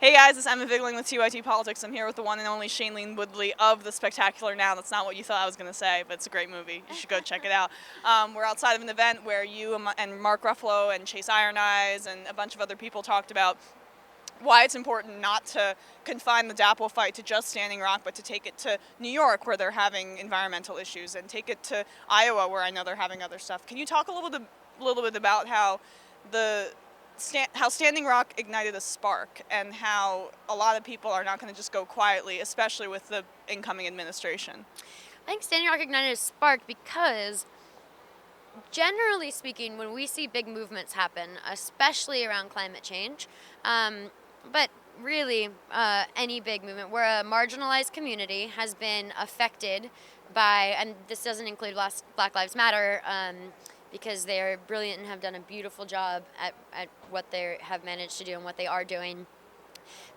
Hey guys, it's Emma Vigling with TYT Politics. I'm here with the one and only Shailene Woodley of The Spectacular Now. That's not what you thought I was going to say, but it's a great movie. You should go check it out. We're outside of an event where you and Mark Ruffalo and Chase Iron Eyes and a bunch of other people talked about why it's important not to confine the DAPL fight to just Standing Rock, but to take it to New York where they're having environmental issues, and take it to Iowa where I know they're having other stuff. Can you talk a little bit about how Standing Rock ignited a spark, and how a lot of people are not going to just go quietly, especially with the incoming administration? I think Standing Rock ignited a spark because, generally speaking, when we see big movements happen, especially around climate change, but really any big movement where a marginalized community has been affected by, and this doesn't include Black Lives Matter, because they are brilliant and have done a beautiful job at what they have managed to do and what they are doing.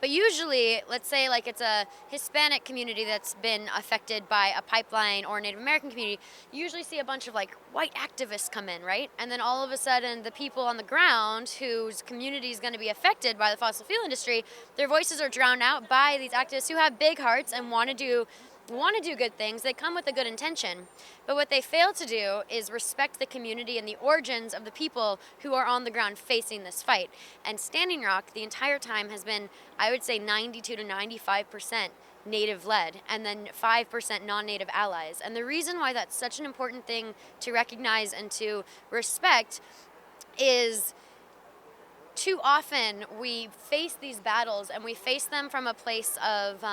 But usually, let's say like it's a Hispanic community that's been affected by a pipeline, or a Native American community, you usually see a bunch of like white activists come in, right? And then all of a sudden, the people on the ground whose community is going to be affected by the fossil fuel industry, their voices are drowned out by these activists who have big hearts and want to do good things. They come with a good intention, but what they fail to do is respect the community and the origins of the people who are on the ground facing this fight. And Standing Rock the entire time has been, I would say, 92 to 95% Native-led, and then 5% non-Native allies. And the reason why that's such an important thing to recognize and to respect is too often we face these battles, and we face them from a place of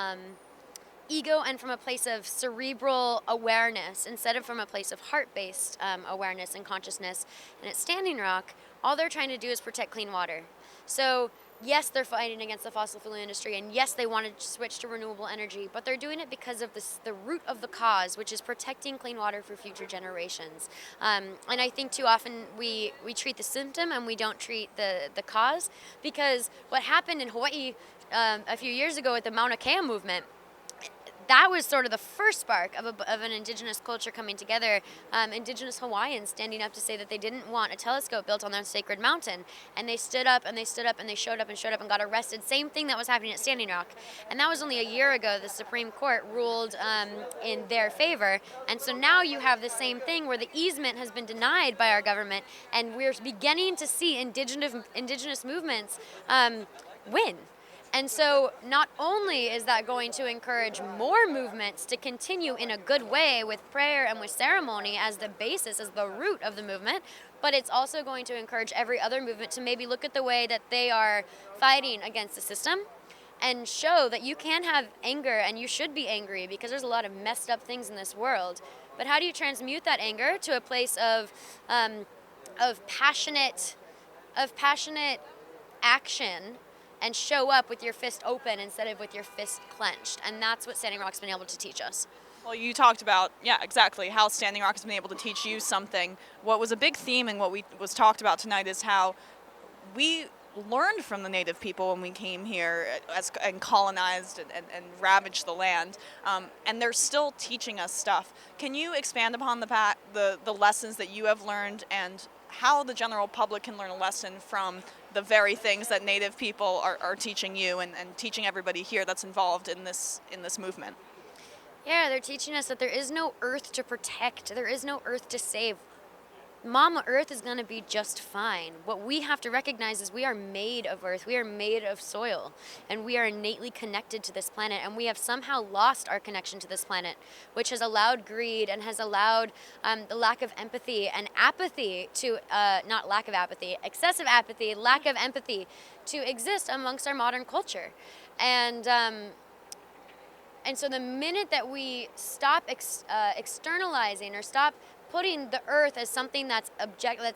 ego and from a place of cerebral awareness instead of from a place of heart-based awareness and consciousness. And at Standing Rock, all they're trying to do is protect clean water. So yes, they're fighting against the fossil fuel industry, and yes, they want to switch to renewable energy, but they're doing it because of the root of the cause, which is protecting clean water for future generations. And I think too often we treat the symptom and we don't treat the cause, because what happened in Hawaii a few years ago with the Mauna Kea movement, that was sort of the first spark of an indigenous culture coming together, indigenous Hawaiians standing up to say that they didn't want a telescope built on their sacred mountain. And they stood up and they stood up and they showed up and got arrested. Same thing that was happening at Standing Rock. And that was only a year ago. The Supreme Court ruled in their favor. And so now you have the same thing where the easement has been denied by our government, and we're beginning to see indigenous movements win. And so not only is that going to encourage more movements to continue in a good way with prayer and with ceremony as the basis, as the root of the movement, but it's also going to encourage every other movement to maybe look at the way that they are fighting against the system and show that you can have anger and you should be angry, because there's a lot of messed up things in this world. But how do you transmute that anger to a place of passionate action, and show up with your fist open instead of with your fist clenched? And that's what Standing Rock's been able to teach us. Well, you talked about, yeah, exactly, how Standing Rock has been able to teach you something. What was a big theme and what was talked about tonight is how we learned from the Native people when we came here and colonized and ravaged the land, and they're still teaching us stuff. Can you expand upon the lessons that you have learned, and how the general public can learn a lesson from the very things that Native people are teaching you and teaching everybody here that's involved in this movement? Yeah, they're teaching us that there is no earth to protect. There is no earth to save. Mama Earth is going to be just fine. What we have to recognize is we are made of earth. We are made of soil. And we are innately connected to this planet. And we have somehow lost our connection to this planet, which has allowed greed and has allowed the lack of empathy and apathy to, not lack of apathy, excessive apathy, lack of empathy to exist amongst our modern culture. And so the minute that we stop externalizing or stop putting the earth as something that's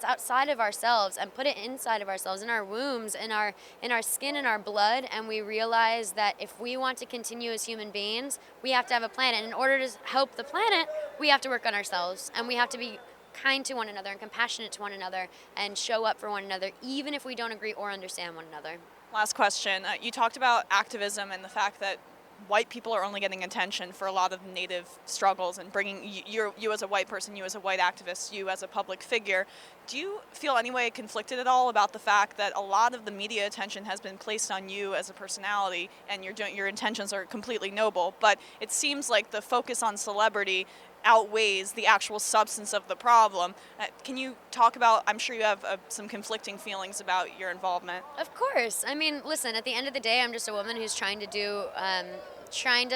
outside of ourselves and put it inside of ourselves, in our wombs, in our skin, in our blood, and we realize that if we want to continue as human beings, we have to have a planet. And in order to help the planet, we have to work on ourselves, and we have to be kind to one another and compassionate to one another and show up for one another, even if we don't agree or understand one another. Last question. You talked about activism and the fact that white people are only getting attention for a lot of Native struggles, and bringing you as a white person, you as a white activist, you as a public figure. Do you feel any way conflicted at all about the fact that a lot of the media attention has been placed on you as a personality, and your intentions are completely noble, but it seems like the focus on celebrity outweighs the actual substance of the problem? Can you talk about, I'm sure you have some conflicting feelings about your involvement. Of course. I mean, listen, at the end of the day, I'm just a woman who's trying to trying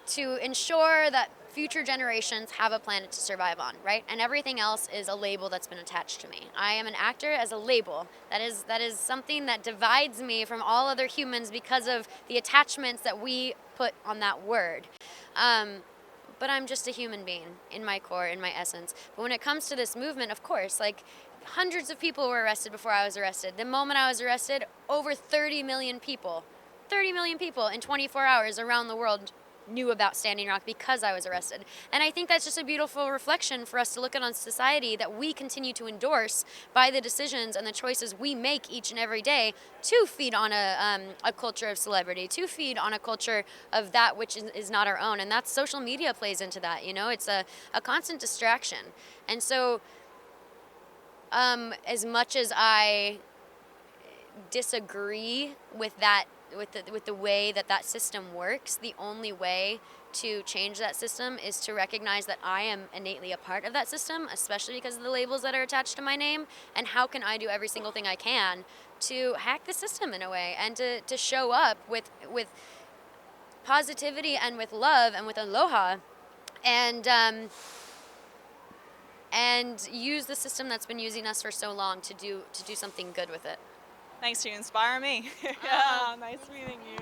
to ensure that future generations have a planet to survive on, right? And everything else is a label that's been attached to me. I am an actor as a label. That is something that divides me from all other humans because of the attachments that we put on that word. But I'm just a human being in my core, in my essence. But when it comes to this movement, of course, like hundreds of people were arrested before I was arrested. The moment I was arrested, over 30 million people in 24 hours around the world knew about Standing Rock because I was arrested. And I think that's just a beautiful reflection for us to look at on society that we continue to endorse by the decisions and the choices we make each and every day to feed on a culture of celebrity, to feed on a culture of that which is not our own. And that's social media plays into that, you know, it's a constant distraction. And so as much as I disagree with that, with the way that system works, the only way to change that system is to recognize that I am innately a part of that system, especially because of the labels that are attached to my name. And how can I do every single thing I can to hack the system in a way, and to show up with positivity and with love and with aloha, and use the system that's been using us for so long to do something good with it. Thanks, you inspire me. Yeah, nice meeting you.